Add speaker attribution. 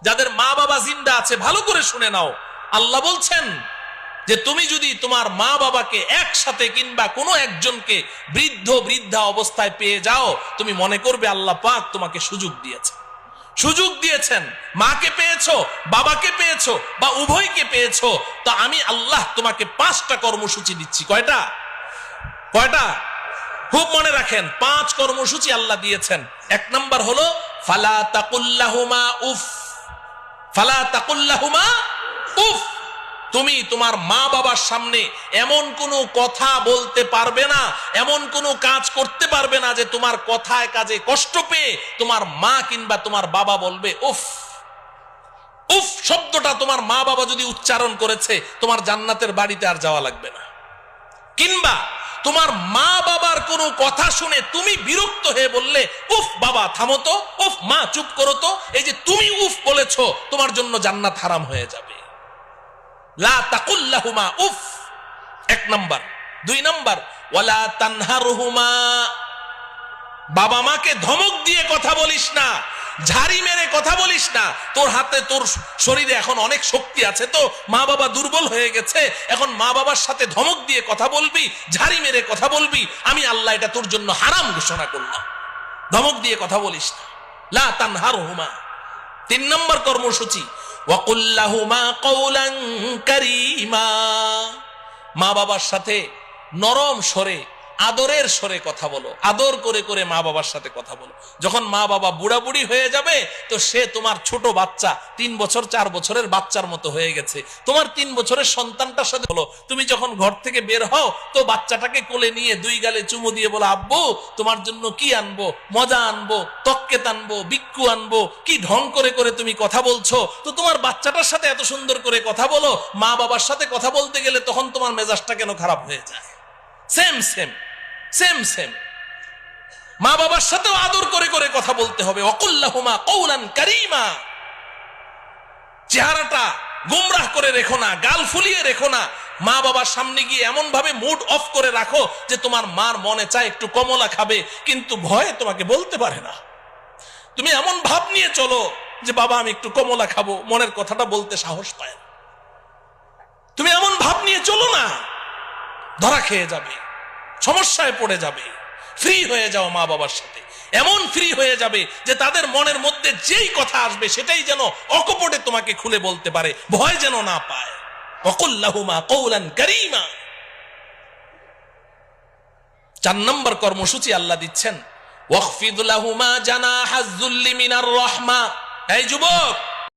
Speaker 1: যাদের মা বাবা জিন্দা আছে ভালো করে শুনে নাও, আল্লাহ বলছেন যে তুমি যদি তোমার মা বাবাকে একসাথে কিংবা কোনো একজনকে বৃদ্ধ বৃদ্ধা অবস্থায় পেয়ে যাও, তুমি মনে করবে আল্লাহ পাক তোমাকে সুযোগ দিয়েছেন। মাকে পেয়েছো, বাবাকে পেয়েছো, বা উভয়কে পেয়েছো, তো আমি আল্লাহ তোমাকে 5টা কর্মসূচি দিচ্ছি। কয়টা? খুব মনে রাখেন, 5 কর্মসূচি আল্লাহ দিয়েছেন। 1 নাম্বার হলো ফালা তাকুল্লাহুমা উফ। ফালা তাকুল্লাহুমা উফ। তুমি তোমার মা বাবার সামনে এমন কোনো কথা বলতে পারবে না, এমন কোনো কাজ করতে পারবে না যে তোমার কথায় কাজে কষ্ট পেয়ে তোমার মা কিংবা তোমার বাবা বলবে উফ। উফ শব্দটা তোমার মা বাবা যদি উচ্চারণ করেছে, তোমার জান্নাতের বাড়িতে আর যাওয়া লাগবে না। কিংবা তোমার মা বাবার কোনো কথা শুনে তুমি বিরক্ত হয়ে বললে উফ বাবা থামো তো, উফ মা চুপ করো তো, এই যে তুমি উফ বলেছো, তোমার জন্য জান্নাত হারাম হয়ে যাবে। লা তাকুল্লাহুমা উফ, 1 নাম্বার। 2 নাম্বার ওয়ালা তানহারহুমা। বাবা মাকে ধমক দিয়ে কথা বলিস না, ঝাড়ি মেরে কথা বলিস না। তোর হাতে, তোর শরীরে এখন অনেক শক্তি আছে, তো মা বাবা দুর্বল হয়ে গেছে, এখন মা বাবার সাথে ধমক দিয়ে কথা বলবি, ঝাড়ি মেরে কথা বলবি, আমি আল্লাহ এটা তোর জন্য হারাম ঘোষণা করলাম। ধমক দিয়ে কথা বলিস না। লা তানহারহুমা। 3 নম্বর কর্মসূচি ওয়াকুল লাহুমা কওলান কারীমা। মা বাবার সাথে নরম স্বরে, আদরের স্বরে কথা বলো, আদর করে করে মা বাবার সাথে কথা বলো। যখন মা বাবা বুড়া বুড়ি হয়ে যাবে, তো সে তোমার ছোট বাচ্চা, 3 বছর 4 বছরের বাচ্চার মতো হয়ে গেছে। তোমার 3 বছরের সন্তানটার সাথে বলো, তুমি যখন ঘর থেকে বের হও, তো বাচ্চাটাকে কোলে নিয়ে 2 গালে চুমু দিয়ে বলো আব্বু তোমার জন্য কি আনবো, মজা আনবো, তক্কেত আনবো, বিক্কু আনবো। কি ঢং করে করে তুমি কথা বলছো। তো তোমার বাচ্চাটার সাথে এত সুন্দর করে কথা বলো, মা বাবার সাথে কথা বলতে গেলে তখন তোমার মেজাজটা কেন খারাপ হয়ে যায়? সেম সেম সেম সেম মা বাবার সাথেও আদর করে করে কথা বলতে হবে। ওয়াকুল্লাহুমা কওলান কারীমা। চেহারাটা গোমরাহ করে রেখো না, গাল ফুলিয়ে রেখো না। মা বাবার সামনে গিয়ে এমন ভাবে মুড অফ করে রাখো যে তোমার মার মনে চায় একটু কমলা খাবে, কিন্তু ভয়ে তোমাকে বলতে পারে না। তুমি এমন ভাব নিয়ে চলো যে বাবা আমি একটু কমলা খাবো, মনের কথাটা বলতে সাহস পায় না। তুমি এমন ভাব নিয়ে চলো না, ধরা খেয়ে যাবে, সমস্যায় পড়ে যাবে। ফ্রি হয়ে যাও মা বাবার সাথে, এমন ফ্রি হয়ে যাবে যে তাদের মনের মধ্যে যেই কথা আসবে সেটাই যেন অকপটে তোমাকে খুলে বলতে পারে, ভয় যেন না পায়। ওয়াকুল লাহুমা কওলান কারীমা। 4 নম্বর কর্মসূচি আল্লাহ দিচ্ছেন ওয়াখফিদ লাহুমা জানাহাজ যুল্লি মিনার রাহমা। এই যুবক,